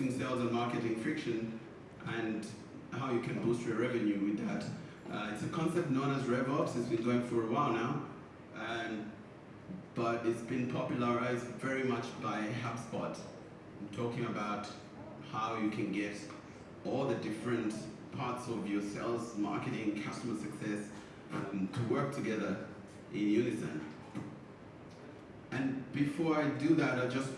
reducing sales and marketing friction, and how you can boost your revenue with that. It's a concept known as RevOps. It's been going for a while now, but it's been popularized very much by HubSpot. I'm talking about how you can get all the different parts of your sales, marketing, customer success to work together in unison. And before I do that, I'll just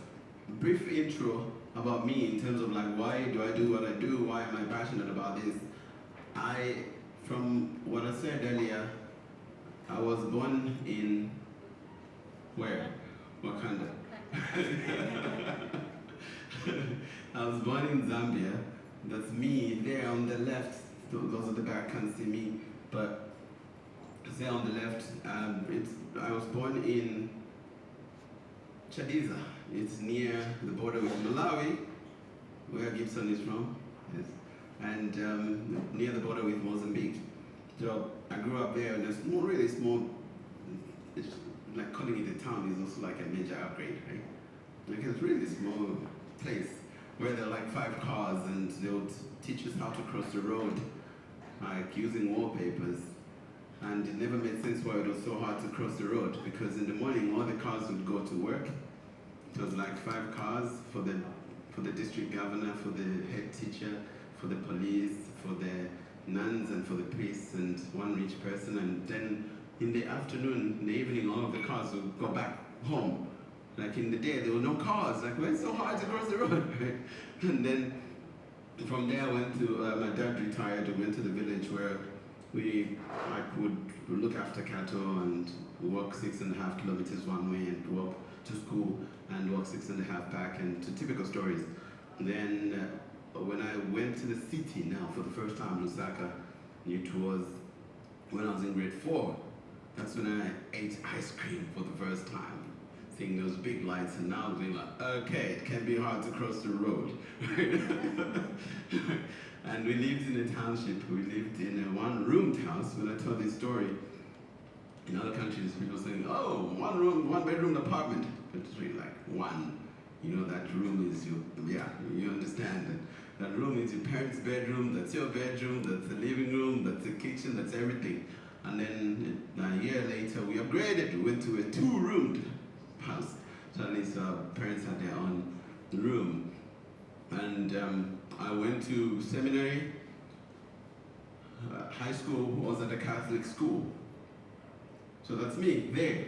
brief intro about me in terms of like, why do I do what I do? Why am I passionate about this? From what I said earlier, I was born in where? Wakanda. I was born in Zambia. That's me there on the left. Those at the back can't see me, but there on the left, I was born in Chadiza. It's near the border with Malawi, where Gibson is from. Yes. And near the border with Mozambique. So I grew up there in a small, really small, it's like calling it a town is also like a major upgrade, right? Like it's really small place where there are like 5 cars and they would teach us how to cross the road, like using wallpapers. And it never made sense why it was so hard to cross the road, because in the morning all the cars would go to work. It was like 5 cars for the district governor, for the head teacher, for the police, for the nuns and for the priests, and one rich person. And then in the afternoon, in the evening, all of the cars would go back home. Like in the day, there were no cars. Like, well, it's so hard to cross the road. And then from there, I went to, my dad retired, I went to the village where we would look after cattle and walk 6.5 kilometers one way and walk to school and walk 6.5 back, and typical stories. Then when I went to the city now for the first time, Lusaka, it was when I was in grade 4. That's when I ate ice cream for the first time, seeing those big lights, and now I'm being like, okay, it can be hard to cross the road. And we lived in a township. We lived in a one-roomed house. When I tell this story, in other countries, people saying, oh, one-bedroom apartment. But it's really like one. You know, that room is your, yeah, you understand that. That room is your parents' bedroom, that's your bedroom, that's the living room, that's the kitchen, that's everything. And then a year later, we upgraded. We went to a 2-roomed house. So at least our parents had their own room. And I went to seminary. High school was at a Catholic school. So that's me, there.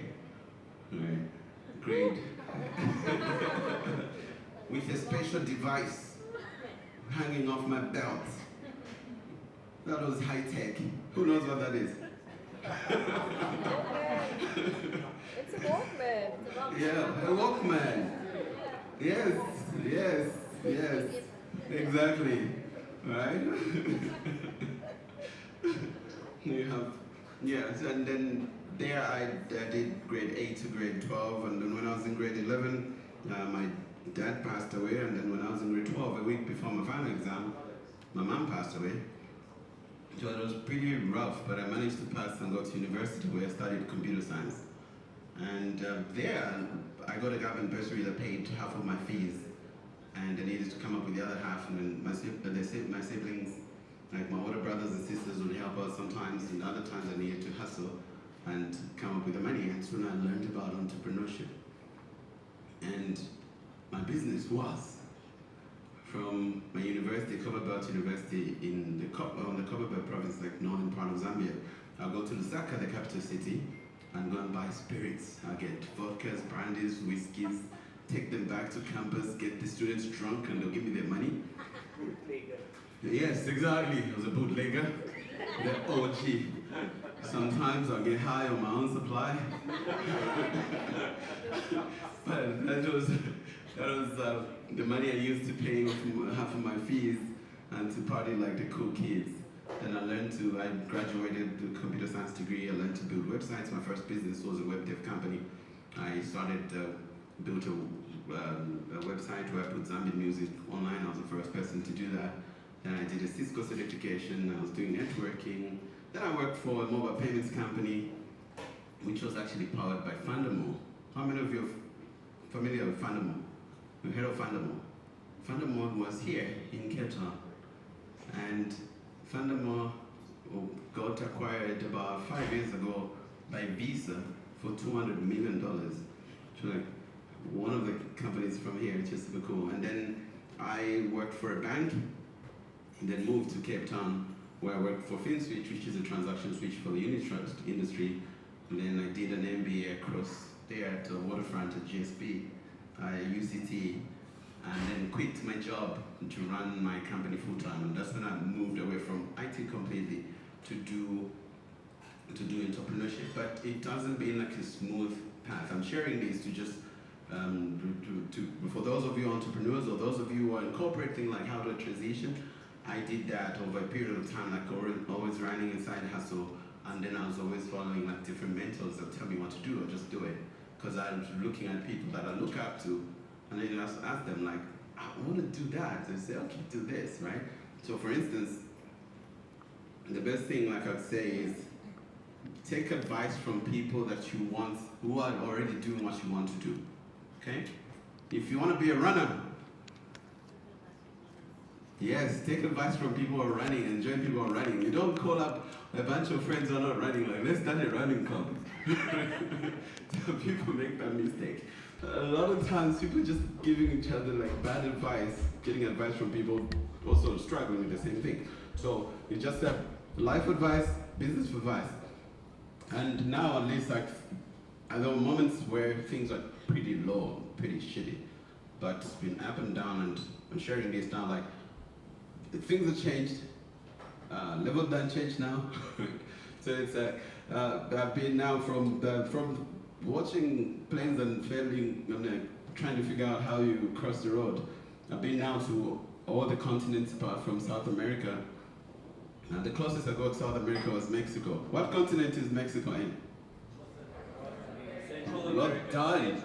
Right. Grade. With a special device hanging off my belt. That was high tech. Who knows what that is? It's a Walkman. Yeah, a Walkman. Yes, exactly. Right? You have, yes, and then there I did grade 8 to grade 12, and then when I was in grade 11, my dad passed away, and then when I was in grade 12, a week before my final exam, my mom passed away. So it was pretty rough, but I managed to pass and go to university where I studied computer science. And there, I got a government bursary that paid half of my fees, and I needed to come up with the other half, and then my siblings, like my older brothers and sisters, would help out sometimes, and other times I needed to hustle and come up with the money. And that's when I learned about entrepreneurship. And my business was from my university, Copperbelt University on the Copperbelt province, like northern part of Zambia. I'll go to Lusaka, the capital city, and go and buy spirits. I'll get vodkas, brandies, whiskeys, take them back to campus, get the students drunk, and they'll give me their money. Bootlegger. Yes, exactly. I was a bootlegger. The OG. Sometimes I'll get high on my own supply. But that was the money I used to pay half of my fees and to party like the cool kids. Then I graduated the computer science degree. I learned to build websites. My first business was a web dev company. I built a website where I put Zambian music online. I was the first person to do that. Then I did a Cisco certification. I was doing networking. Then I worked for a mobile payments company, which was actually powered by Fundamo. How many of you are familiar with Fundamo? You heard of Fundamo? Fundamore was here in Cape Town, and Fundamore got acquired about 5 years ago by Visa for $200 million. So like one of the companies from here, which is super cool. And then I worked for a bank, and then moved to Cape Town, where I worked for FinSwitch, which is a transaction switch for the unit trust industry. And then I did an MBA across there at the waterfront at GSB, UCT, and then quit my job to run my company full time. And that's when I moved away from IT completely to do entrepreneurship. But it hasn't been like a smooth path. I'm sharing this to just for those of you entrepreneurs or those of you who are incorporating like how to transition. I did that over a period of time, like always running a side hustle, and then I was always following like different mentors that tell me what to do or just do it. Because I was looking at people that I look up to, and then I ask them like, I want to do that. They say, okay, do this, right? So for instance, the best thing like I'd say is take advice from people that you want, who are already doing what you want to do, okay? If you want to be a runner, yes, take advice from people who are running and join people who are running. You don't call up a bunch of friends who are not running, like, let's start a running club. People make that mistake. A lot of times, people just giving each other like bad advice, getting advice from people also struggling with the same thing. So you just have life advice, business advice. And now at least like, there are moments where things are pretty low, pretty shitty, but it's been up and down, and I'm sharing this now, like, things have changed, level done changed now. So it's I've been now from watching planes and failing, trying to figure out how you cross the road. I've been now to all the continents apart from South America. The closest I got to South America was Mexico. What continent is Mexico in? Well done.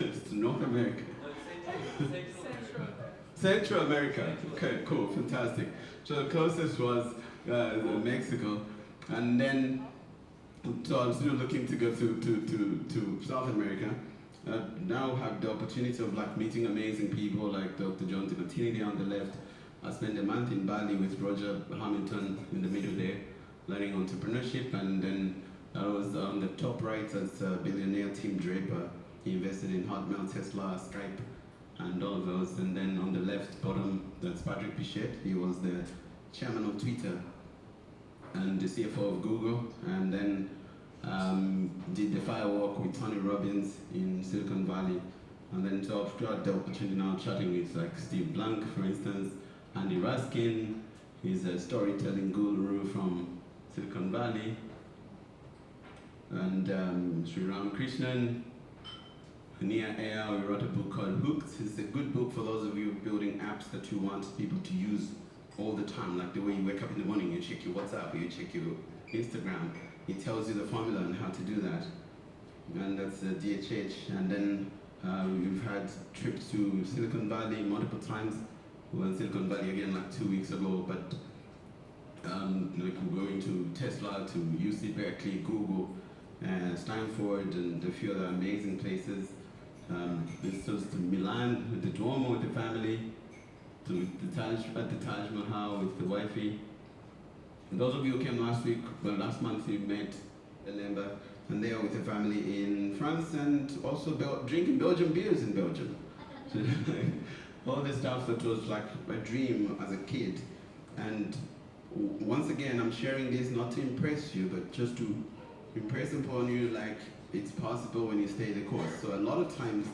It's North America. Central America. Okay, cool, fantastic. So the closest was Mexico, and then so I'm still looking to go to South America. Now have the opportunity of like meeting amazing people like Dr. John Timatini on the left. I spent a month in Bali with Roger Hamilton in the middle there, learning entrepreneurship, and then I was on the top right as billionaire Tim Draper. He invested in Hotmail, Tesla, Stripe, and all of those. And then on the left bottom, that's Patrick Pichette. He was the chairman of Twitter and the CFO of Google, and then did the firewalk with Tony Robbins in Silicon Valley. And then so I've got the opportunity now chatting with like Steve Blank, for instance, Andy Raskin. He's a storytelling guru from Silicon Valley. And Sri Ramakrishnan, Nia Ayer, we wrote a book called Hooked. It's a good book for those of you building apps that you want people to use all the time, like the way you wake up in the morning, you check your WhatsApp, or you check your Instagram. It tells you the formula on how to do that. And that's DHH. And then we've had trips to Silicon Valley multiple times. We were in Silicon Valley again like 2 weeks ago, but like we're going to Tesla, to UC Berkeley, Google, Stanford, and a few other amazing places. This was to Milan with the Duomo with the family, to the Taj Mahal with the wifey. And those of you who came last month, you met Elemba, and they are with the family in France, and also drinking Belgian beers in Belgium. So, all the stuff that was like a dream as a kid. And once again, I'm sharing this not to impress you, but just to impress upon you like it's possible when you stay the course. So a lot of times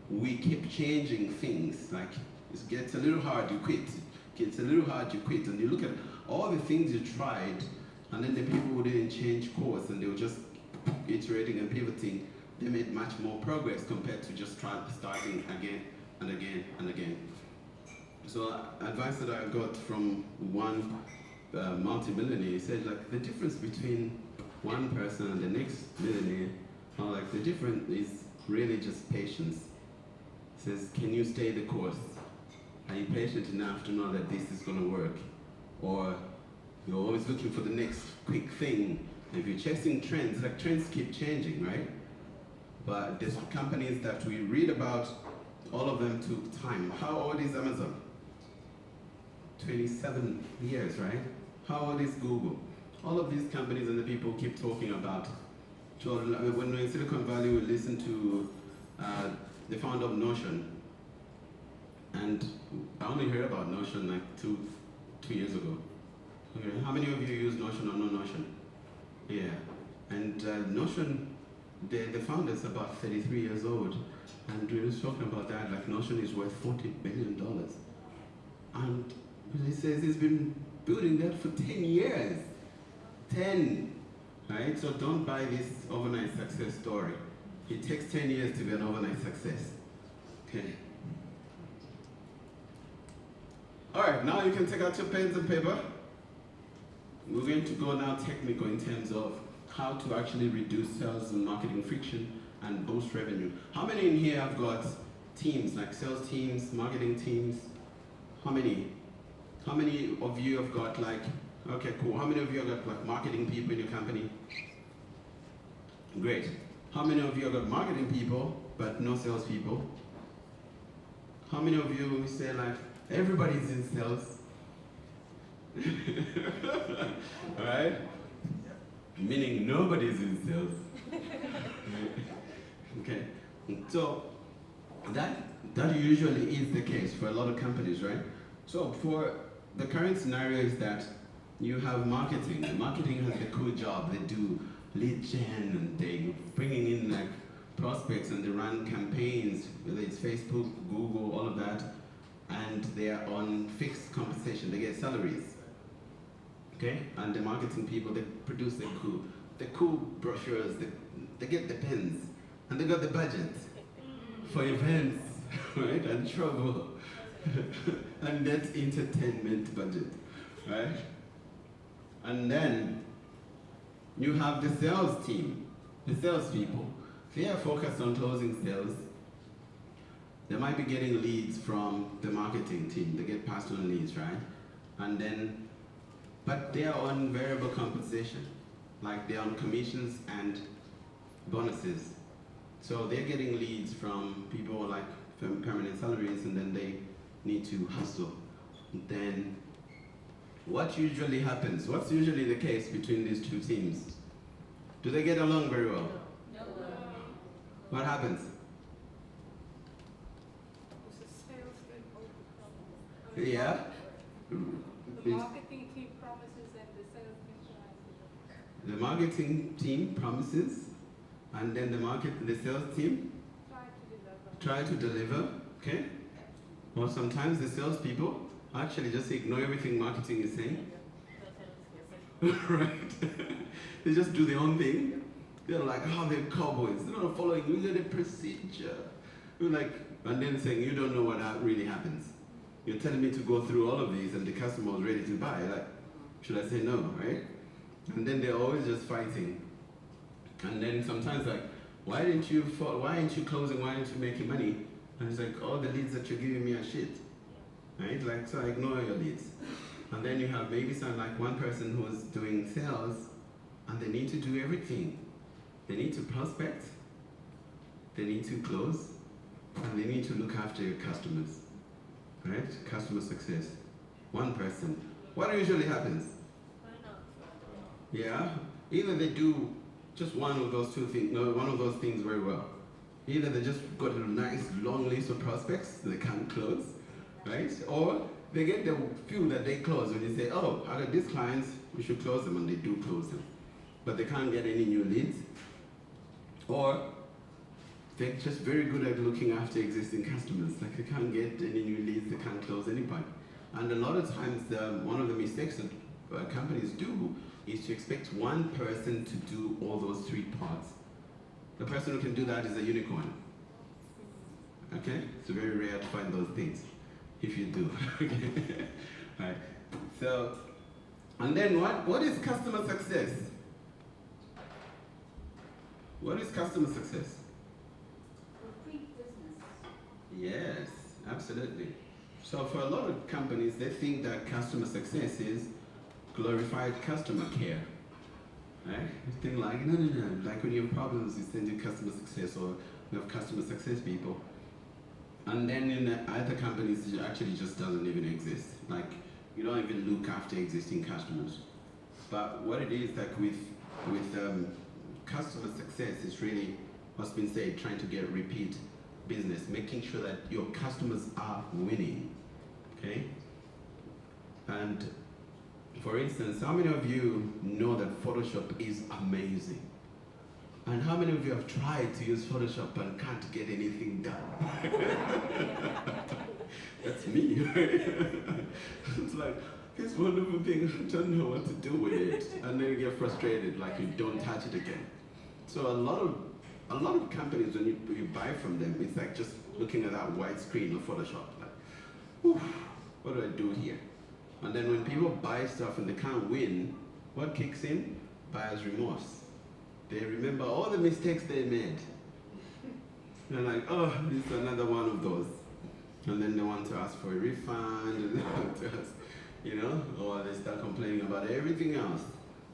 we keep changing things, like it gets a little hard, you quit. It gets a little hard, you quit. And you look at all the things you tried, and then the people who didn't change course and they were just iterating and pivoting, they made much more progress compared to just starting again and again and again. So advice that I got from one multi-millionaire, he said like the difference between one person and the next millionaire, like the difference is really just patience. He says, can you stay the course? Are you patient enough to know that this is going to work? Or you're always looking for the next quick thing. If you're chasing trends, like trends keep changing, right? But there's companies that we read about all of them took time. How old is Amazon? 27 years, right? How old is Google? All of these companies and the people keep talking about. So when we're in Silicon Valley, we listen to the founder of Notion. And I only heard about Notion like two years ago. Okay. How many of you use Notion or no Notion? Yeah. And Notion, the founder is about 33 years old. And we were talking about that, like Notion is worth $40 billion. And he says he's been building that for 10 years. 10, right? So don't buy this overnight success story. It takes 10 years to be an overnight success. Okay. All right, now you can take out your pens and paper. We're going to go now technical in terms of how to actually reduce sales and marketing friction and boost revenue. How many in here have got teams, like sales teams, marketing teams? How many? How many of you have got like, okay, cool. How many of you have got like marketing people in your company? Great. How many of you have got marketing people, but no sales people? How many of you say like, everybody's in sales? Right? Meaning nobody's in sales. Okay. So that usually is the case for a lot of companies, right? So for the current scenario is that you have marketing. Marketing has the cool job. They do lead gen and they bringing in like prospects and they run campaigns, whether it's Facebook, Google, all of that, and they are on fixed compensation. They get salaries. Okay? And the marketing people, they produce the cool brochures, they get the pens, and they got the budget for events, right? And travel. And that's entertainment budget, right? And then you have the sales team, the sales people. They are focused on closing sales. They might be getting leads from the marketing team. They get passed on leads, right? And then, but they are on variable compensation. Like they're on commissions and bonuses. So they're getting leads from people like permanent salaries, and then they need to hustle. Then what usually happens? What's usually the case between these two teams? Do they get along very well? No. What happens? Yeah? The marketing team promises and the sales team tries. The marketing team promises, and then the sales team try to deliver, okay? Or sometimes the salespeople actually just ignore everything marketing is saying. Right? They just do their own thing. They're like, oh, they're cowboys. They're not following the procedure. We're like, and then saying, you don't know what really happens. You're telling me to go through all of these and the customer was ready to buy. Like, should I say no, right? And then they're always just fighting. And then sometimes like, why aren't you closing? Why aren't you making money? And it's like, all the leads that you're giving me are shit. Right? Like, so I ignore your leads. And then you have maybe like one person who's doing sales and they need to do everything. They need to prospect, they need to close, and they need to look after your customers. Right? Customer success. One person. What usually happens? Yeah? Either they do just one of those things very well. Either they just got a nice long list of prospects they can't close, right? Or they get the few that they close when they say, oh, I got these clients, we should close them, and they do close them. But they can't get any new leads. Or they're just very good at looking after existing customers. Like they can't get any new leads, they can't close anybody. And a lot of times, one of the mistakes that companies do is to expect one person to do all those three parts. The person who can do that is a unicorn. Okay? It's very rare to find those things, if you do. Okay? Right. So, and then what is customer success? What is customer success? Repeat business. Yes, absolutely. So for a lot of companies, they think that customer success is glorified customer care. Right? You think like, no. Like when you have problems, you send in customer success, or you have customer success people. And then in the other companies, it actually just doesn't even exist. Like, you don't even look after existing customers. But what it is, like with customer success, is really what's been said, trying to get repeat business, making sure that your customers are winning, okay? And for instance, how many of you know that Photoshop is amazing? And how many of you have tried to use Photoshop and can't get anything done? That's me. It's like, this wonderful thing, I don't know what to do with it. And then you get frustrated, like you don't touch it again. So a lot of companies, when you buy from them, it's like just looking at that white screen of Photoshop, like, whew, what do I do here? And then when people buy stuff and they can't win, what kicks in? Buyer's remorse. They remember all the mistakes they made. They're like, oh, this is another one of those. And then they want to ask for a refund, and they want to ask, you know, or they start complaining about everything else.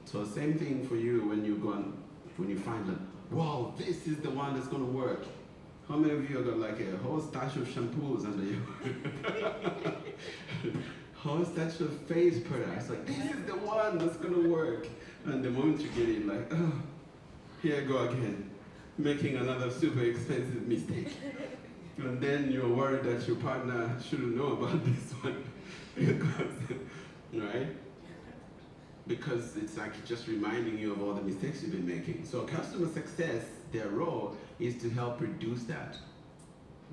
So same thing for you when you go and, when you find like, wow, this is the one that's gonna work. How many of you have got like a whole stash of shampoos under you? Whole stash of face products, like this is the one that's gonna work. And the moment you get it, like, oh, here I go again, making another super expensive mistake. And then you're worried that your partner shouldn't know about this one. Because, right? Because it's like just reminding you of all the mistakes you've been making. So customer success, their role is to help reduce that.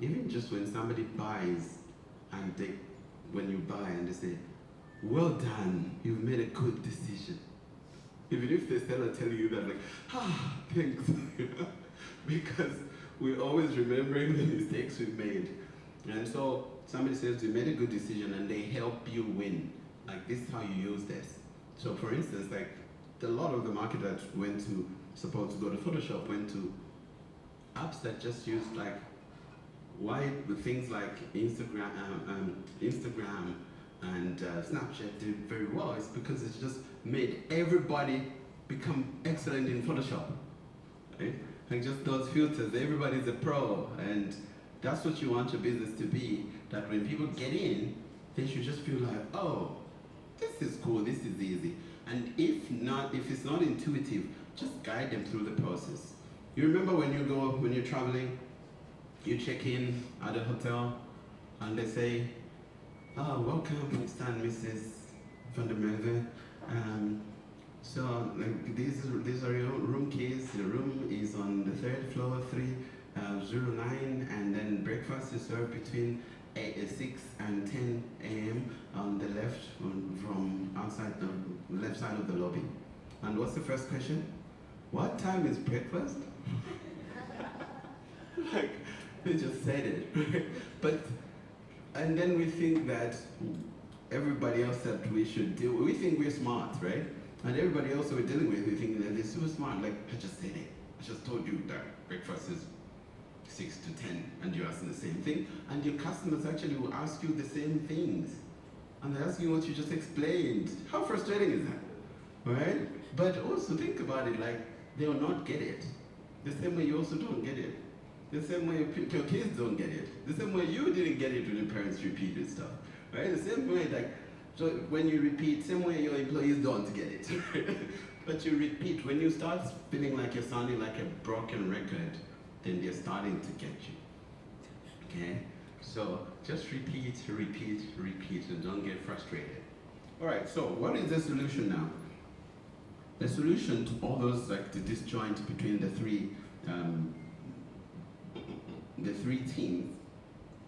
Even just when somebody buys and when you buy and they say, well done, you've made a good decision. Even if the seller tell you that, like, thanks. Because we're always remembering the mistakes we've made. And so somebody says you made a good decision and they help you win. Like, this is how you use this. So for instance, like, a lot of the market that supposed to go to Photoshop went to apps that just used like, why things like Instagram and Snapchat did very well. It's because it's just made everybody become excellent in Photoshop. Right? Like just those filters, everybody's a pro, and that's what you want your business to be, that when people get in, they should just feel like, oh, this is cool, this is easy. And if it's not intuitive, just guide them through the process. You remember when you're traveling, you check in at a hotel, and they say, oh, welcome, Mr. and Mrs. van der Merwe. So like, these are your room keys. Your room is on the 3rd floor, 309, and then breakfast is served between 6 and 10 a.m. on the left, from outside the left side of the lobby. And what's the first question? What time is breakfast? Like, they just said it. And then we think that everybody else that we should deal with, we think we're smart, right? And everybody else that we're dealing with, we think that they're super smart. Like, I just said it. I just told you that breakfast is 6 to 10, and you're asking the same thing. And your customers actually will ask you the same things. And they're asking what you just explained. How frustrating is that, right? But also think about it, like, they will not get it. The same way you also don't get it. The same way your kids don't get it. The same way you didn't get it when your parents repeated stuff, right? The same way, like, so when you repeat, same way your employees don't get it. But you repeat, when you start feeling like you're sounding like a broken record, then they're starting to get you, okay? So just repeat, and don't get frustrated. All right, so what is the solution now? The solution to all those, like the disjoint between the three teams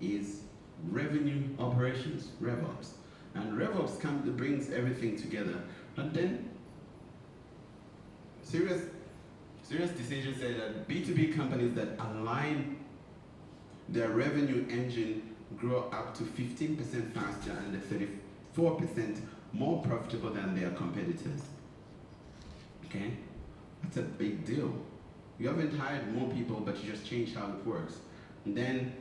is revenue operations, RevOps. And RevOps brings everything together. And then serious decisions say that B2B companies that align their revenue engine grow up to 15% faster and 34% more profitable than their competitors. Okay? That's a big deal. You haven't hired more people, but you just changed how it works. And then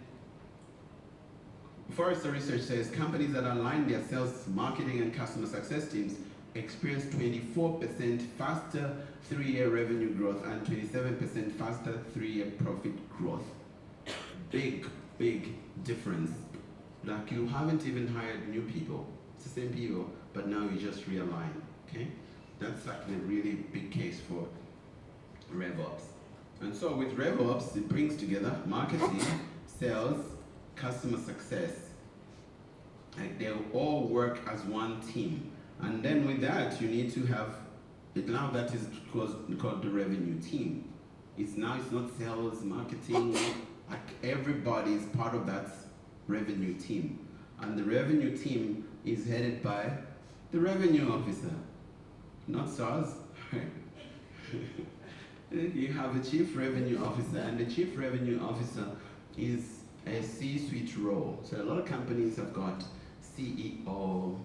Forrester research says companies that align their sales, marketing, and customer success teams experience 24% faster 3-year revenue growth and 27% faster 3-year profit growth. Big big difference. Like you haven't even hired new people. It's the same people, but now you just realign, okay? That's like a really big case for RevOps. And so with RevOps, it brings together marketing, sales, customer success. Like they all work as one team. And then with that, you need to have, now that is called the revenue team. It's not sales, marketing, like everybody is part of that revenue team. And the revenue team is headed by the revenue officer, not SARS. You have a chief revenue officer, and the chief revenue officer is a C-suite role. So a lot of companies have got CEO,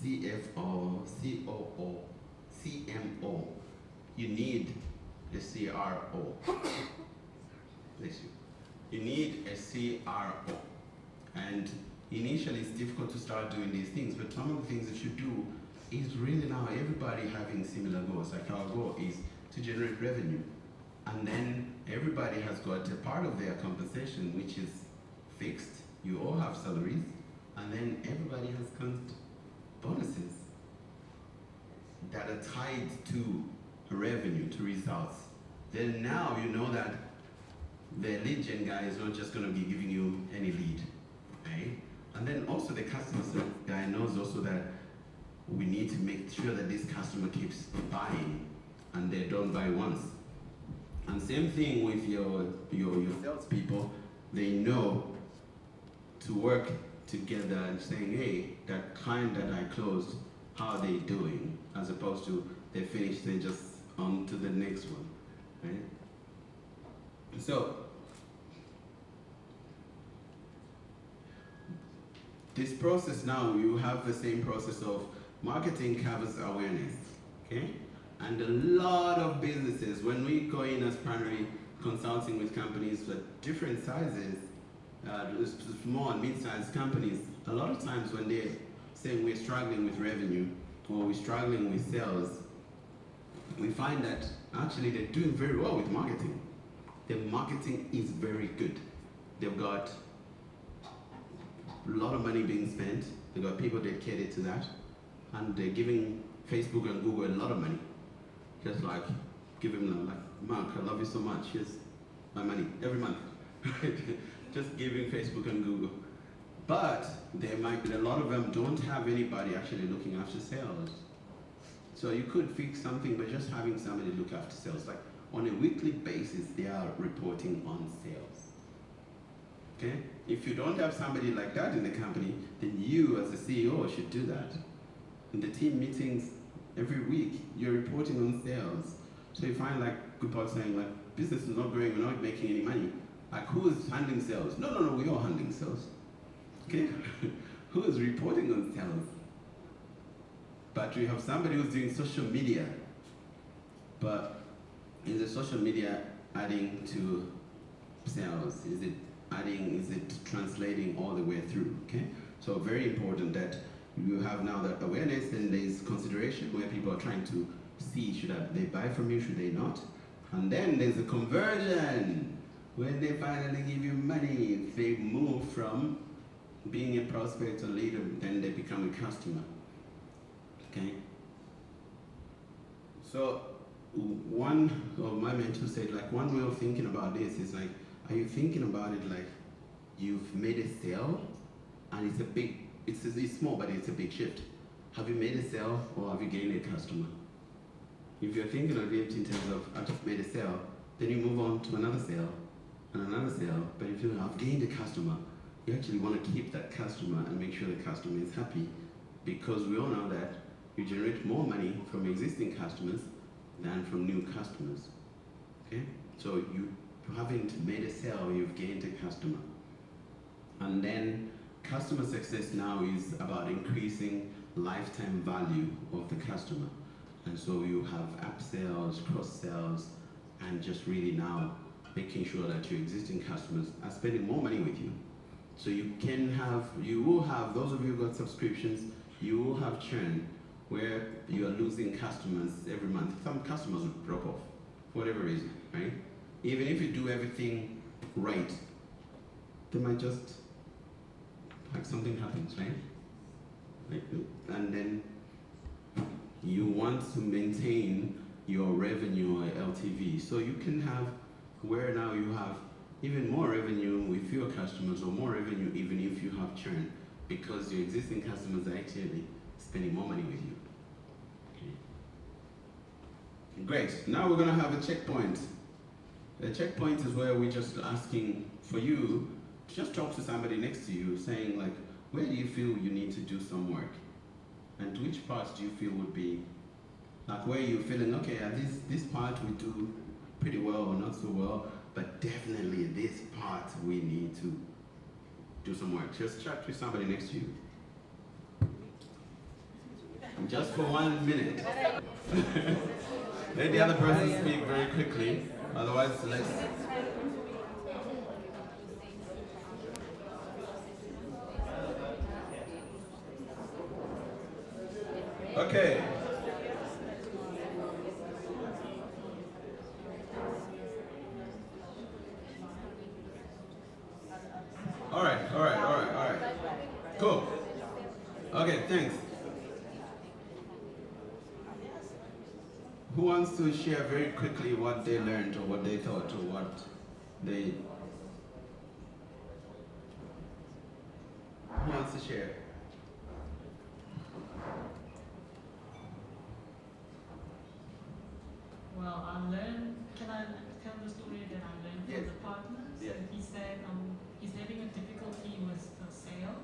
CFO, COO, CMO. You need a CRO. Bless you. You need a CRO. And initially it's difficult to start doing these things, but some of the things that you do is really now everybody having similar goals. Like our goal is to generate revenue. And then everybody has got a part of their compensation which is fixed. You all have salaries, and then everybody has bonuses that are tied to revenue, to results. Then now you know that the lead gen guy is not just going to be giving you any lead, right? And then also the customer service guy knows also that we need to make sure that this customer keeps buying and they don't buy once. And same thing with your salespeople. They know to work together and saying, hey, that client that I closed, how are they doing? As opposed to they finished, they just on to the next one, right? So, this process now, you have the same process of marketing covers awareness, okay? And a lot of businesses, when we go in as Pranary consulting with companies with different sizes, small and mid-sized companies, a lot of times when they're saying we're struggling with revenue or we're struggling with sales, we find that actually they're doing very well with marketing. Their marketing is very good. They've got a lot of money being spent. They've got people dedicated to that. And they're giving Facebook and Google a lot of money. Just like, giving them like, Mark, I love you so much. Here's my money every month. Just giving Facebook and Google. But there might be a lot of them don't have anybody actually looking after sales. So you could fix something by just having somebody look after sales. Like on a weekly basis, they are reporting on sales. Okay? If you don't have somebody like that in the company, then you as the CEO should do that. In the team meetings every week, you're reporting on sales. So you find like people saying like, business is not growing, we're not making any money. Like who is handling sales? No, we're all handling sales. Okay? Who is reporting on sales? But you have somebody who's doing social media. But is the social media adding to sales? Is it translating all the way through? Okay? So very important that you have now that awareness, and there's consideration where people are trying to see should they buy from you, should they not? And then there's a conversion. When they finally give you money, they move from being a prospect or leader, then they become a customer. Okay? So one of my mentors said, like, one way of thinking about this is like, are you thinking about it like you've made a sale and it's small, but it's a big shift. Have you made a sale or have you gained a customer? If you're thinking of it in terms of, I've just made a sale, then you move on to another sale and another sale. But if you have gained a customer, you actually want to keep that customer and make sure the customer is happy, because we all know that you generate more money from existing customers than from new customers. Okay? So you haven't made a sale, you've gained a customer. And then customer success now is about increasing lifetime value of the customer. And so you have upsells, cross-sells, and just really now making sure that your existing customers are spending more money with you. So you will have, those of you who got subscriptions, you will have churn where you are losing customers every month. Some customers will drop off for whatever reason, right? Even if you do everything right, they might just, like something happens, right? And then you want to maintain your revenue or LTV. So you can have, where now you have even more revenue with fewer customers, or more revenue even if you have churn, because your existing customers are actually spending more money with you. Okay. Great, now we're gonna have a checkpoint. A checkpoint is where we're just asking for you to just talk to somebody next to you, saying like, where do you feel you need to do some work? And which parts do you feel would be, like where you're feeling, okay, this part we do pretty well or not so well, but definitely this part we need to do some work. Just chat with somebody next to you. Just for 1 minute. Let the other person speak very quickly, otherwise let's... Okay. All right. Cool. Okay, thanks. Who wants to share very quickly what they learned or what they thought or what they... Who wants to share? Well, I learned, can I tell the story that I learned from the partners? Yes. And he said he's having a difficulty with the sale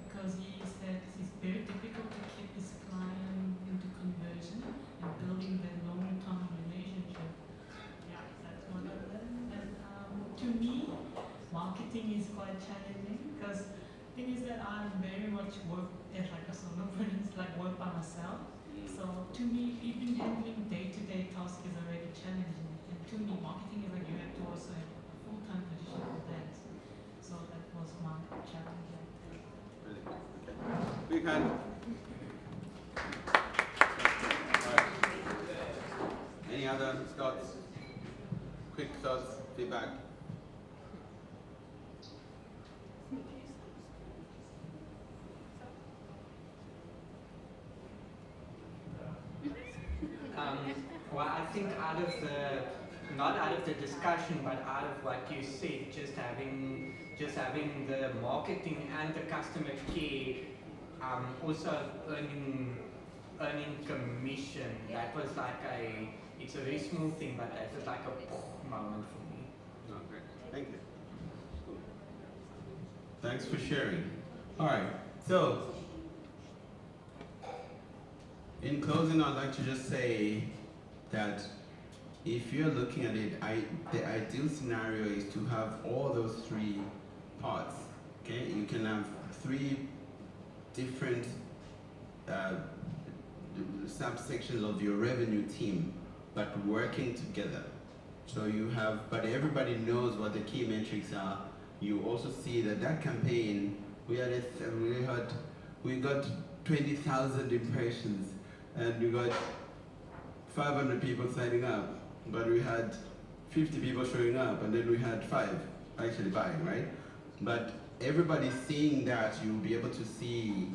because he said it's very difficult to keep his client into conversion and building their long-term relationship. Yeah, that's what I learned. And to me, marketing is quite challenging because the thing is that I very much work as like a solopreneur, like work by myself. So to me, even handling day-to-day tasks is already challenging. And to me, marketing is like you have to also have a full-time position for that. So that was my challenge. Big hand. Right. Any other thoughts? Quick thoughts, feedback? Well, I think not out of the discussion, but out of what you said, just having the marketing and the customer care, also earning commission. That was like it's a very small thing, but that was like a moment for me. Oh, great. Thank you. Cool. Thanks for sharing. All right, so in closing, I'd like to just say that if you're looking at it, the ideal scenario is to have all those three parts. Okay, you can have three different subsections of your revenue team, but working together. So you have, but everybody knows what the key metrics are. You also see that campaign, we got 20,000 impressions, and we got 500 people signing up, but we had 50 people showing up, and then we had 5 actually buying, right? But everybody seeing that, you'll be able to see,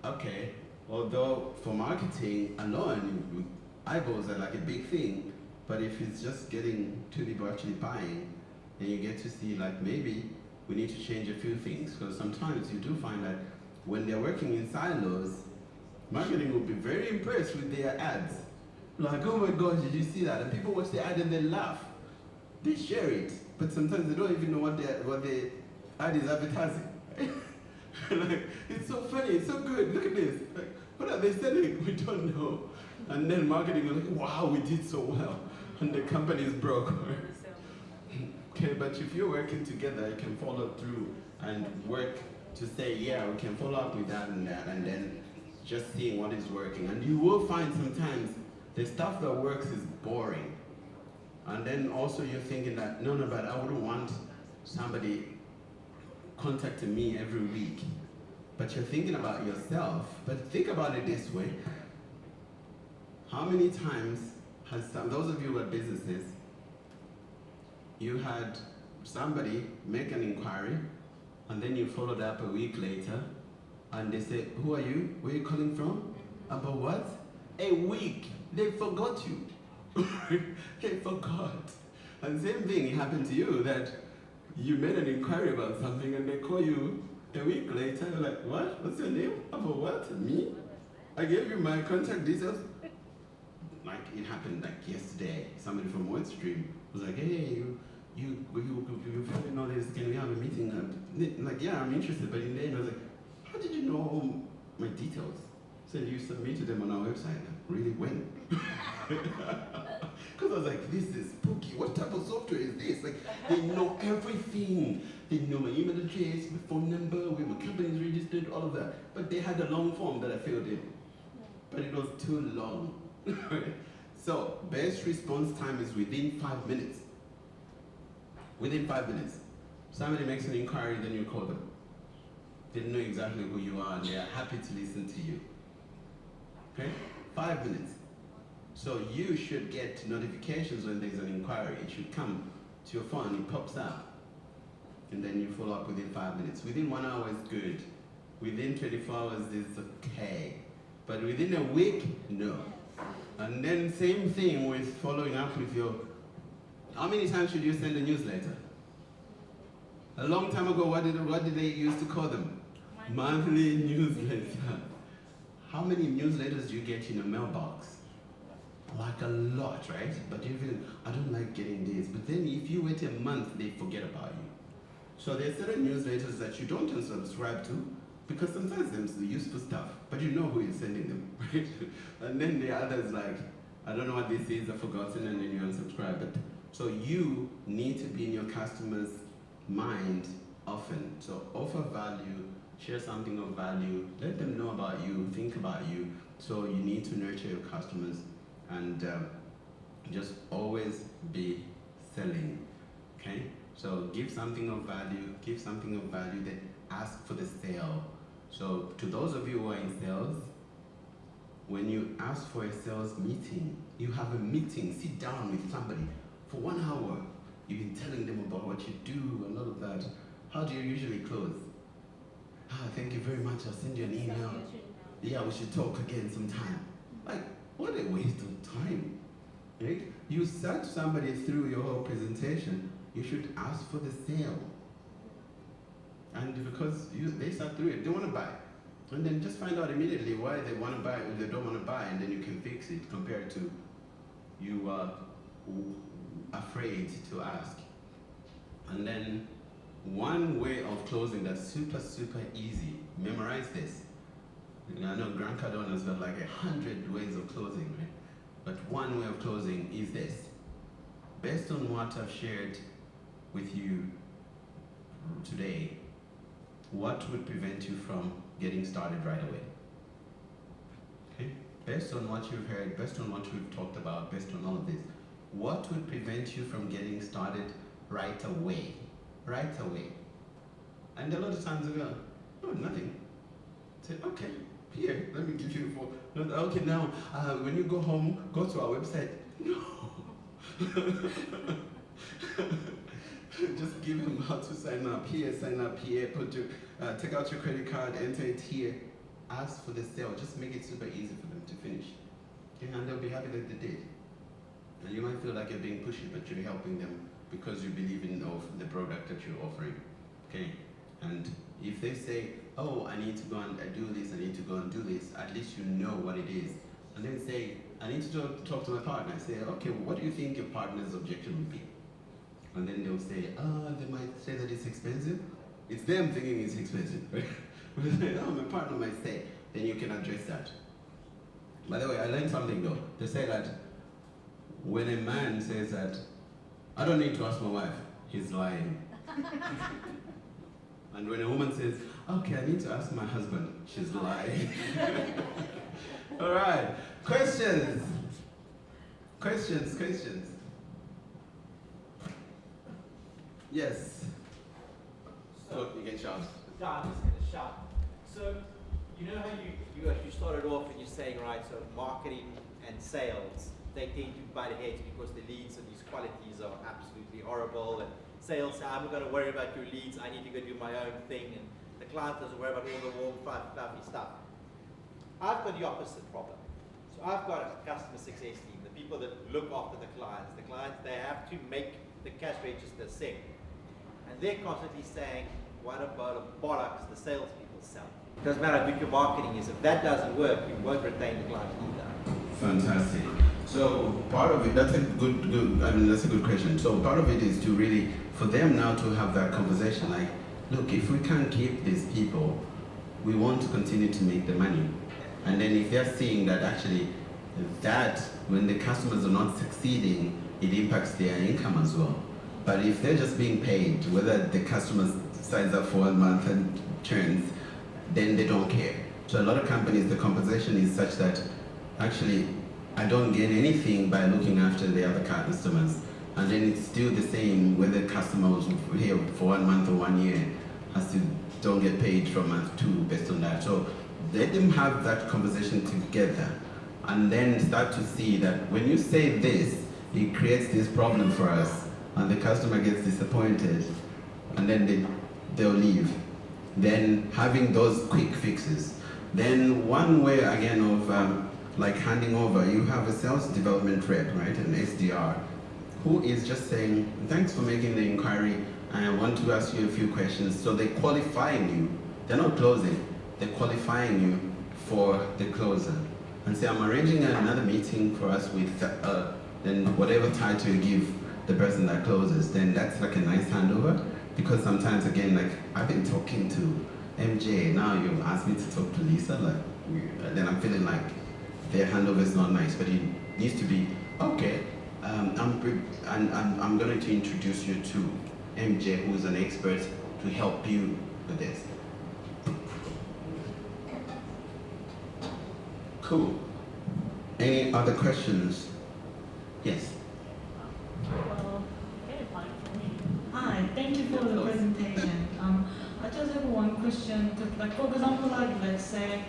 okay, although for marketing alone, eyeballs are like a big thing, but if it's just getting 2 people actually buying, then you get to see like maybe we need to change a few things, because sometimes you do find that when they're working in silos, marketing will be very impressed with their ads. Like, oh my gosh, did you see that? And people watch the ad and they laugh. They share it, but sometimes they don't even know what the ad is advertising. Like, it's so funny, it's so good, look at this. Like, what are they selling? We don't know. And then marketing will like, wow, we did so well. And the company is broke. Okay, but if you're working together, you can follow through and work to say, yeah, we can follow up with that and that, and then just seeing what is working. And you will find sometimes the stuff that works is boring. And then also you're thinking that, no, but I wouldn't want somebody contacting me every week. But you're thinking about yourself. But think about it this way. How many times has those of you who are businesses, you had somebody make an inquiry, and then you followed up a week later, and they say, who are you? Where are you calling from? About what? A week. They forgot you. They forgot. And same thing happened to you, that you made an inquiry about something and they call you a week later. You're like, what? What's your name? About what? Me? I gave you my contact details. Like it happened like yesterday. Somebody from OneStream was like, hey, you probably know this. Can we have a meeting? Like, yeah, I'm interested. But in the end, I was like, how did you know my details? Said you submitted them on our website. Really? When? Because I was like, this is spooky. What type of software is this? Like, they know everything. They know my email address, my phone number, where my company is registered, all of that. But they had a long form that I filled in. But it was too long. So, best response time is within 5 minutes. Within 5 minutes. Somebody makes an inquiry, then you call them. They know exactly who you are, and they are happy to listen to you. Okay? 5 minutes. So you should get notifications when there's an inquiry. It should come to your phone, it pops up. And then you follow up within 5 minutes. Within 1 hour is good. Within 24 hours is okay. But within a week, no. And then same thing with following up with your, how many times should you send a newsletter? A long time ago, what did they used to call them? Monthly newsletter. How many newsletters do you get in a mailbox? Like a lot, right? But you feel, I don't like getting this. But then if you wait a month, they forget about you. So there are certain newsletters that you don't unsubscribe to, because sometimes they're useful stuff, but you know who is sending them, right? And then the others like, I don't know what this is, I've forgotten, and then you unsubscribe. But so you need to be in your customer's mind often. So offer value, share something of value, let them know about you, think about you. So you need to nurture your customers and just always be selling, okay? So give something of value, then ask for the sale. So to those of you who are in sales, when you ask for a sales meeting, you have a meeting, sit down with somebody for 1 hour. You've been telling them about what you do and all of that. How do you usually close? Thank you very much, I'll send you an email. Yeah, we should talk again sometime. Like, what a waste of time, right? You sat somebody through your whole presentation, you should ask for the sale. And because they sat through it, they want to buy. And then just find out immediately why they want to buy or they don't want to buy, and then you can fix it compared to you are afraid to ask. And then one way of closing that's super, super easy, memorize this. I know Grant Cardona's got like 100 ways of closing, right? But one way of closing is this. Based on what I've shared with you today, what would prevent you from getting started right away? Okay? Based on what you've heard, based on what we've talked about, based on all of this, what would prevent you from getting started right away? Right away. And a lot of times we go, no, nothing. Say, okay, here, let me give you four. No, okay, now, when you go home, go to our website. No. Just give them how to sign up here, put your, take out your credit card, enter it here, ask for the sale, just make it super easy for them to finish. Okay, and they'll be happy that they did. And you might feel like you're being pushy, but you're helping them because you believe in the product that you're offering, okay? And if they say, oh, I need to go and do this, I need to go and do this, at least you know what it is. And then say, I need to talk to my partner. I say, okay, well, what do you think your partner's objection would be? And then they'll say, they might say that it's expensive. It's them thinking it's expensive, right? Oh, my partner might say, then you can address that. By the way, I learned something though. They say that when a man says that, I don't need to ask my wife, he's lying. And when a woman says, okay, I need to ask my husband, she's lying. All right, questions? Questions? Yes. So, you can shout. Yeah, I'm just going to shout. So, you know how you started off and you're saying, right, so marketing and sales, they tend to butt heads because the leads and these qualities are absolutely horrible, and sales say, I'm not going to worry about your leads, I need to go do my own thing, and the client doesn't worry about all the warm, fluffy stuff. I've got the opposite problem. So I've got a customer success team, the people that look after the clients. The clients, they have to make the cash register sing. And they're constantly saying, what about the bollocks the salespeople sell? It doesn't matter how good your marketing is. If that doesn't work, you won't retain the client either. Fantastic. So part of it, that's a that's a good question. So part of it is to really, for them now to have that conversation, like, look, if we can't keep these people, we want to continue to make the money. And then if they're seeing that actually, that when the customers are not succeeding, it impacts their income as well. But if they're just being paid, whether the customer signs up for 1 month and churns, then they don't care. So a lot of companies, the compensation is such that actually I don't gain anything by looking after the other customers. And then it's still the same whether the customer was here for 1 month or 1 year, has to don't get paid from month 2 based on that. So let them have that conversation together and then start to see that when you say this, it creates this problem for us and the customer gets disappointed and then they'll leave. Then having those quick fixes. Then one way again of like handing over, you have a sales development rep, right, an SDR, who is just saying, thanks for making the inquiry, I want to ask you a few questions. So they're qualifying you, they're not closing, they're qualifying you for the closer. And say, I'm arranging another meeting for us with then whatever title you give the person that closes, then that's like a nice handover. Because sometimes again, like I've been talking to MJ, now you ask me to talk to Lisa, like then I'm feeling like their handover is not nice, but it needs to be, okay, I'm going to introduce you to MJ, who is an expert to help you with this. Cool. Any other questions? Yes. Hi, thank you for the presentation. I just have one question. Like, for example, like let's say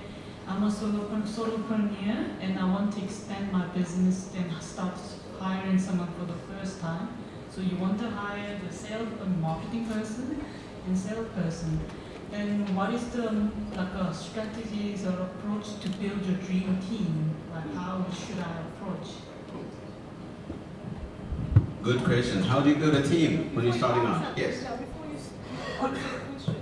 I'm a solopreneur and I want to expand my business, then I start hiring someone for the first time. So you want to hire the sales and marketing person and salesperson. Then what is the strategies or approach to build your dream team? Like how should I approach? Good question. How do you build a team when you're starting out? Yes. Before you answer the question,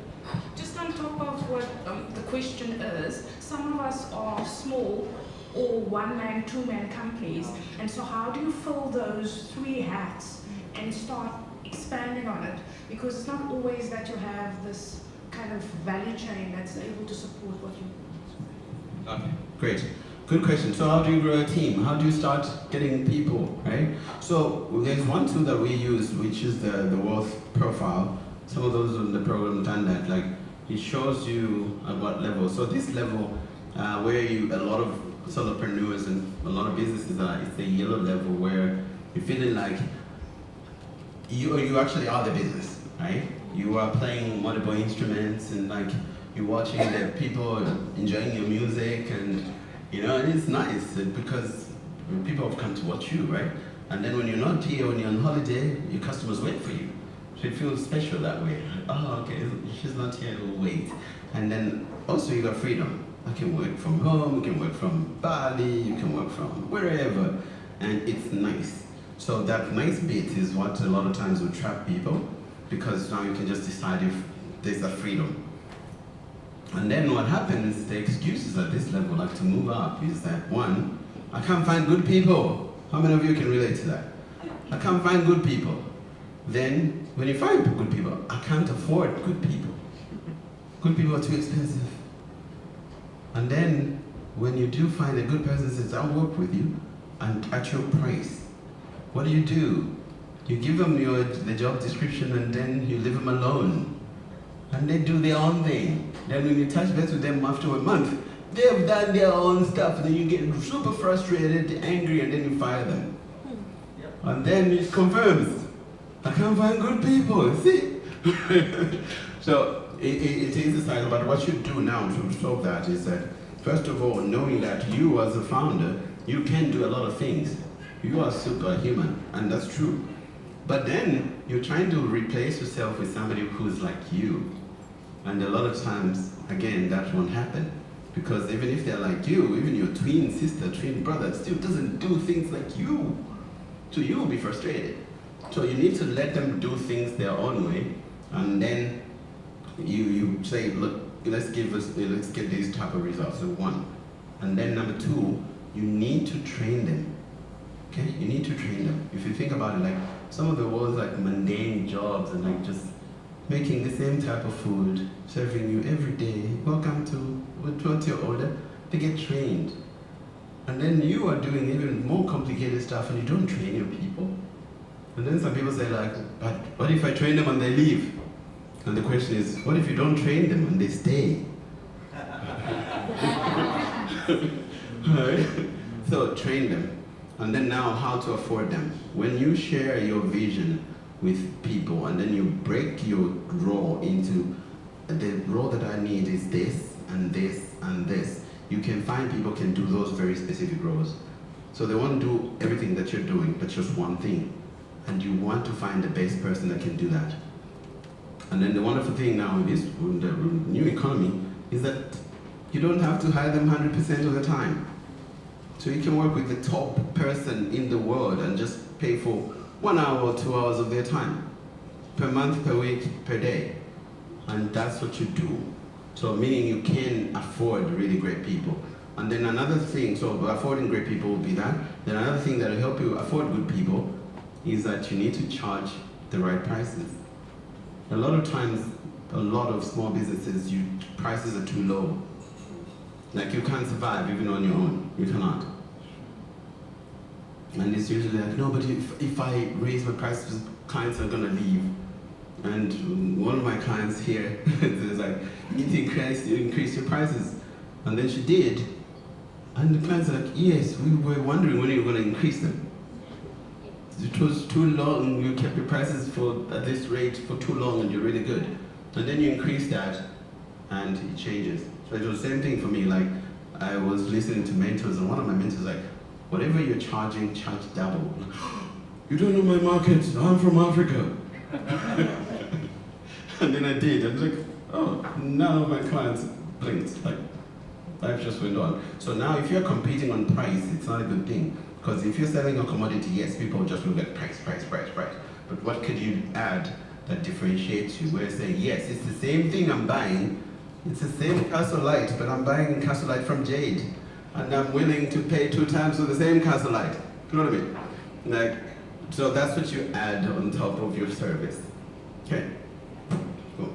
Just on top of what the question is, some of us are small or one-man, two-man companies, and so how do you fill those 3 hats and start expanding on it? Because it's not always that you have this kind of value chain that's able to support what you want. Okay, great. Good question. So how do you grow a team? How do you start getting people, right? So there's one tool that we use, which is the wealth profile. Some of those on the program done that. Like it shows you at what level. So this level, where a lot of solopreneurs and a lot of businesses are, it's the yellow level where you're feeling like you actually are the business, right? You are playing multiple instruments and like you're watching the people enjoying your music and and it's nice because people have come to watch you, right? And then when you're not here, when you're on holiday, your customers wait for you. So it feels special that way. Oh, okay, she's not here, we'll wait. And then also you got freedom. I can work from home, you can work from Bali, you can work from wherever, and it's nice. So that nice bit is what a lot of times will trap people because now you can just decide if there's a freedom. And then what happens, the excuses at this level, like to move up, is that one, I can't find good people. How many of you can relate to that? I can't find good people. Then, when you find good people, I can't afford good people. Good people are too expensive. And then, when you do find a good person that says, I'll work with you, and at your price, what do? You give them the job description and then you leave them alone. And they do their own thing. Then when you touch base with them after a month, they've done their own stuff. And then you get super frustrated, angry, and then you fire them. Yep. And then it confirms, I can't find good people, see? So it is a cycle, but what you do now to solve that is that, first of all, knowing that you as a founder, you can do a lot of things. You are superhuman, and that's true. But then you're trying to replace yourself with somebody who's like you. And a lot of times, again, that won't happen. Because even if they're like you, even your twin sister, twin brother, still doesn't do things like you. So you will be frustrated. So you need to let them do things their own way, and then you say, look, let's get these type of results. So one. And then number two, you need to train them. Okay? You need to train them. If you think about it, like some of the world's like mundane jobs and like just making the same type of food, serving you every day. Welcome to, once you're older, they get trained. And then you are doing even more complicated stuff and you don't train your people. And then some people say like, but what if I train them and they leave? And the question is, what if you don't train them and they stay? Right? So train them. And then now how to afford them. When you share your vision with people and then you break your role into, the role that I need is this and this and this, you can find people can do those very specific roles. So they won't do everything that you're doing, but just one thing. And you want to find the best person that can do that. And then the wonderful thing now in this the new economy is that you don't have to hire them 100% of the time. So you can work with the top person in the world and just pay for 1 hour or 2 hours of their time, per month, per week, per day. And that's what you do. So meaning you can afford really great people. And then another thing, so affording great people will be that. Then another thing that will help you afford good people is that you need to charge the right prices. A lot of times, a lot of small businesses, prices are too low. Like you can't survive even on your own, you cannot. And it's usually like, no, but if I raise my prices, clients are gonna leave. And one of my clients here is like, you need to increase your prices. And then she did. And the clients are like, yes, we were wondering when you were gonna increase them. It was too long, you kept your prices at this rate for too long and you're really good. And then you increase that and it changes. So it was the same thing for me, like I was listening to mentors and one of my mentors like, whatever you're charging, charge double. You don't know my market, I'm from Africa. And then I did, I was like, oh, none of my clients blinked, like life just went on. So now if you're competing on price, it's not a good thing. Because if you're selling a commodity, yes, people just look at price. But what could you add that differentiates you? Where you say, yes, it's the same thing I'm buying. It's the same Castle Light, but I'm buying Castle Light from Jade. And I'm willing to pay 2 times for the same Castle Light. You know what I mean? Like, so that's what you add on top of your service. Okay? Cool.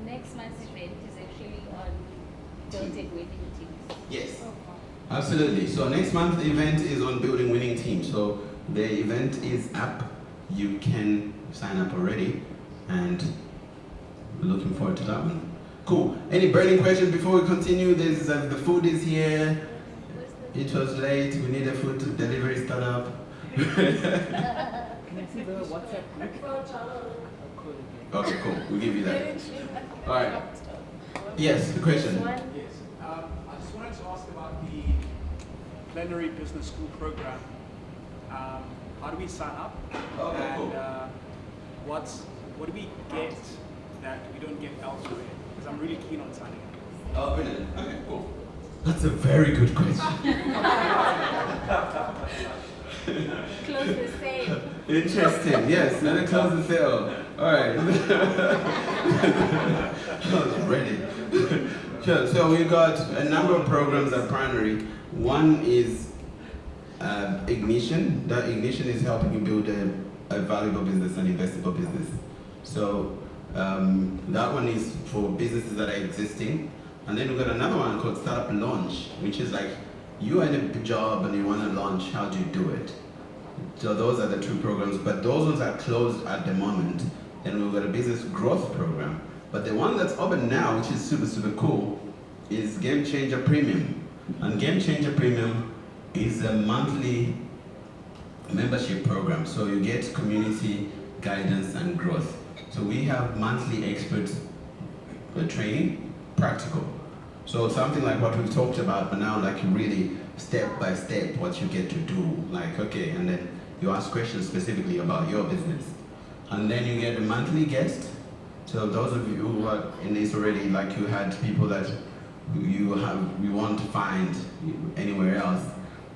Next month's event is actually on building winning teams. Yes. Absolutely. So next month's event is on building winning teams. So the event is up. You can sign up already, and we're looking forward to that one. Cool. Any burning questions before we continue? There's the food is here. It was late. We need a food delivery startup. Can I see the WhatsApp group? Okay, cool. We'll give you that. All right. Yes, the question. Yes. I just wanted to ask about the Pranary Business School program. How do we sign up? Okay, and cool. what do we get that we don't get elsewhere? Because I'm really keen on signing up. Oh, brilliant. Okay, cool. That's a very good question. Close the sale. Interesting. Yes, let it close the sale. All right. I was ready. Sure. So we got a number of programs at Pranary. One is Ignition. That Ignition is helping you build a valuable business, an investable business. So that one is for businesses that are existing. And then we've got another one called Startup Launch, which is like you are in a job and you want to launch, how do you do it? So those are the 2 programs, but those ones are closed at the moment. Then we've got a business growth program. But the one that's open now, which is super, super cool, is Game Changer Premium. And Game Changer Premium is a monthly membership program. So you get community guidance and growth. So we have monthly expert training, practical. So something like what we've talked about, but now like really step by step what you get to do. Like, okay, and then You ask questions specifically about your business. And then you get a monthly guest. So those of you who are in this already, like you had people that you want to find anywhere else.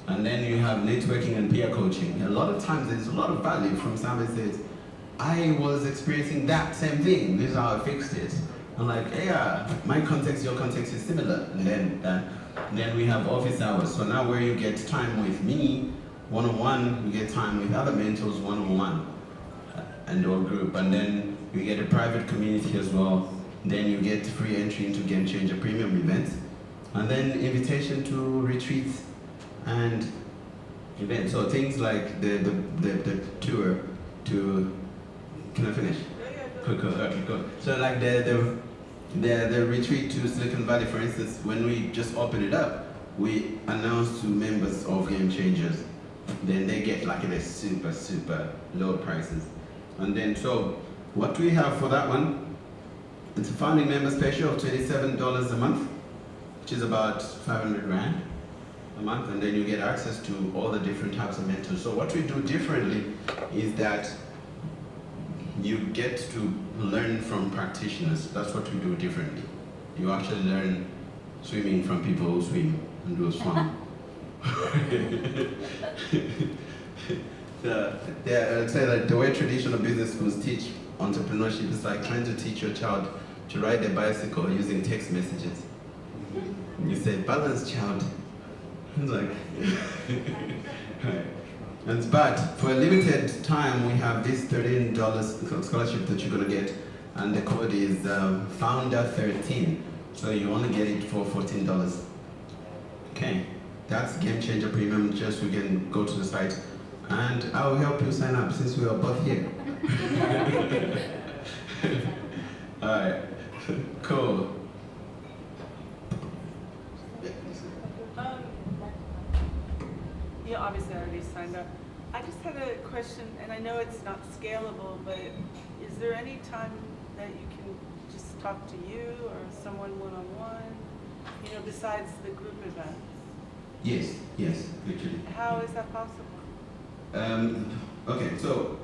And then you have networking and peer coaching. A lot of times there's a lot of value from somebody says, I was experiencing that same thing. This is how I fixed it. I'm like, yeah, my context, your context is similar. And then we have office hours. So now where you get time with me, one-on-one, you get time with other mentors, one-on-one, and or group. And then you get a private community as well. Then you get free entry into Game Changer premium events. And then invitation to retreats and events. So things like the tour to, can I finish? Cool. Okay, cool. So like the retreat to Silicon Valley, for instance, when we just open it up, we announce to members of Game Changers. Then they get like the super low prices. And then so what we have for that one, it's a founding member special of $27 a month, which is about 500 Rand a month, and then you get access to all the different types of mentors. So what we do differently is that you get to learn from practitioners. That's what we do differently. You actually learn swimming from people who swim and do swim. I'd say that the way traditional business schools teach entrepreneurship is like trying to teach your child to ride a bicycle using text messages. You say, balance, child. It's like, but for a limited time, we have this $13 scholarship that you're gonna get, and the code is Founder13. So you only get it for $14. Okay, that's Game Changer Premium. Just we can go to the site, and I'll help you sign up since we are both here. All right, cool. Yeah, obviously I already signed up. I just had a question, and I know it's not scalable, but is there any time that you can just talk to you or someone one-on-one, besides the group events? Yes, literally. How is that possible? Okay, so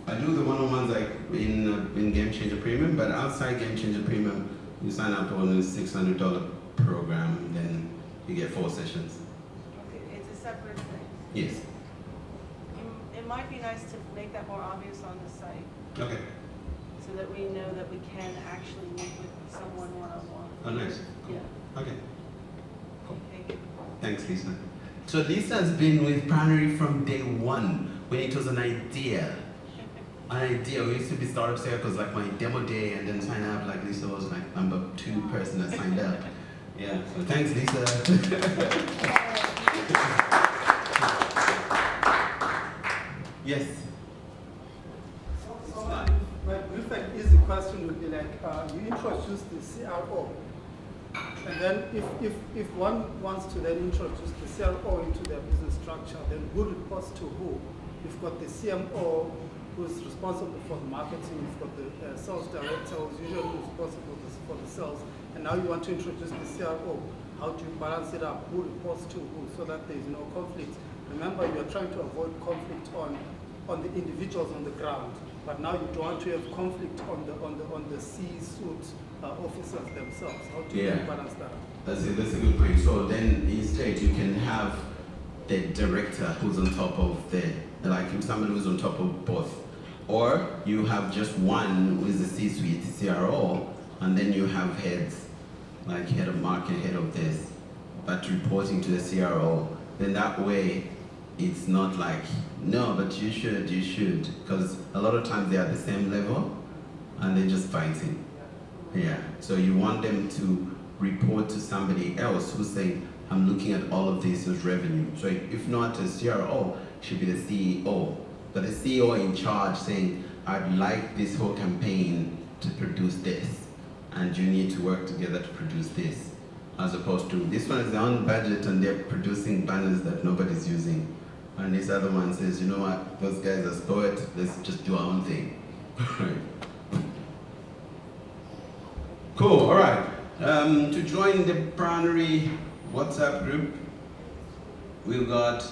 I do the one-on-ones like in Game Changer Premium, but outside Game Changer Premium, you sign up on a $600 program, then you get 4 sessions. Okay, it's a separate thing. Yes. It might be nice to make that more obvious on the site, Okay. so that we know that we can actually meet with someone one-on-one. Oh, nice. Cool. Yeah. Okay. Cool. Thank you. Thanks, Lisa. So Lisa's been with Pranary from day one, when it was an idea. We used to be startup circles like my demo day, and then sign up. Like Lisa was like number 2 person that signed up. Yeah. So thanks, Lisa. Yes. So my brief and easy question would be like, you introduce the CRO, and then if one wants to then introduce the CRO into their business structure, then who reports to who? You've got the CMO who's responsible for the marketing, you've got the sales director who's usually responsible for the sales, and now you want to introduce the CRO. How do you balance it up? Who reports to who so that there is no conflict? Remember, you're trying to avoid conflict on the individuals on the ground, but now you don't want to have conflict on the C-suite officers themselves. How do you balance that? That's a good point. So then instead you can have the director who's on top of like somebody who's on top of both, or you have just one who is the C-suite CRO, and then you have heads like head of market, head of this, but reporting to the CRO. Then that way it's not like, no, but you should, because a lot of times they're at the same level and they're just fighting. Yeah, so you want them to report to somebody else who's saying, I'm looking at all of this as revenue. So if not a CRO, it should be the CEO. But the CEO in charge saying, I'd like this whole campaign to produce this, and you need to work together to produce this. As opposed to, this one is on budget and they're producing banners that nobody's using. And this other one says, you know what, those guys are spoiled, let's just do our own thing. Cool, all right. To join the Pranary WhatsApp group, we've got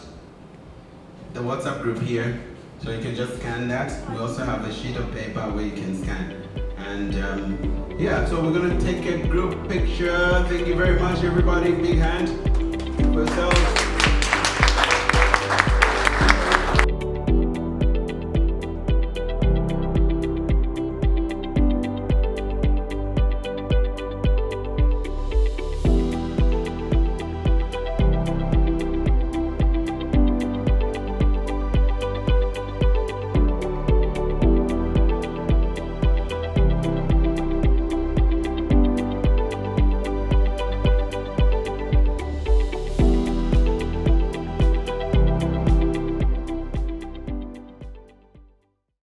the WhatsApp group here. So you can just scan that. We also have a sheet of paper where you can scan. And yeah, so we're gonna take a group picture. Thank you very much, everybody. Big hand for yourselves.